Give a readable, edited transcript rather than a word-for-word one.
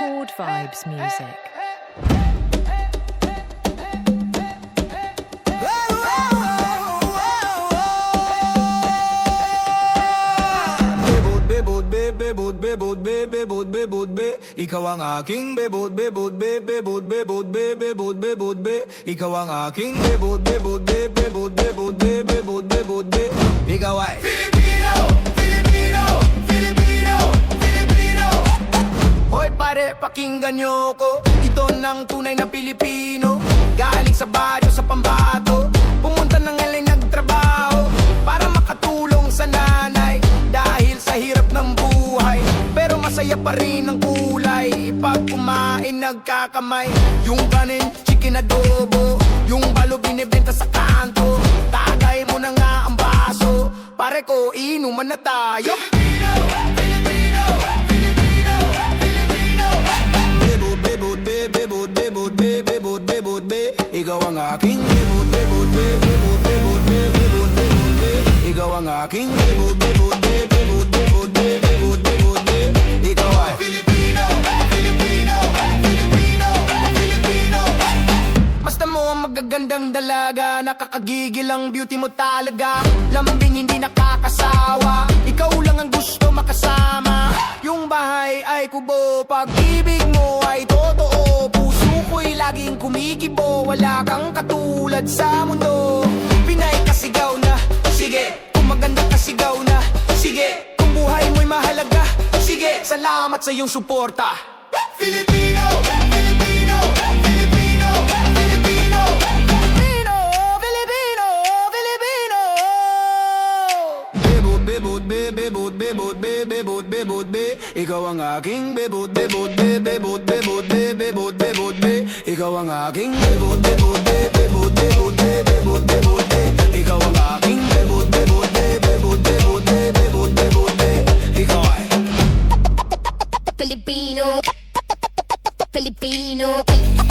Chord Vibes music. Bebot be, ikaw ang aking bebot be, ikaw ang aking bebot be, ikaw ay Filipino, Filipino, Filipino, Filipino. Hoy pare, pakinggan niyo ko, ito ng tunay na Pilipino. Galing sa baryo sa Pambato, pumunta ng LA nagtrabaho para makatulong sa nanay dahil sa hirap ng buhay. Pero masaya pa rin ang kulay pag kumain nagkakamay. Yung kanin, chicken adobo, yung balo binibenta sa kanto. Tagay mo na nga ang baso, pare ko inuman na tayo. Filipino, Filipino, Filipino, Filipino. Bebot, bebot, bebot, bebot, bebot, bebot, be. Ikaw ang aking bebot, bebot, bebot, bebot, bebot, bebot, be. Ikaw ang aking bebot, bebot, bebot, bebot, bebot, bebot, be. Ikaw ay Filipino, Filipino, Filipino, Filipino. Basta mo ang magagandang dalaga, nakakagigil ang beauty mo talaga. Lambing hindi nakakasawa, ikaw lang ang gusto makasama. Yung bahay ay kubo, pag-ibig mo ay totoo. Puso ko'y laging kumikibo, wala kang katulad sa mundo. Pinay kasigaw na, sige. Kung maganda kasigaw na, sige. Kung buhay mo'y mahalaga, sige. Salamat sa iyong suporta. Filipino, Filipino, Filipino, Filipino, Filipino, Filipino, Filipino. Bebot, bebot, bebot, bebot, bebot, bebot, be. Ikaw ang aking bebot, bebot, bebot, bebot, bebot, bebot, be. Ikaw ang aking bebot, bebot, bebot, bebot, bebot, bebot, be. Ikaw ang aking bebot, bebot, bebot, bebot, bebot, bebot, be. Ikaw ay Filipino, Filipino, Filipino.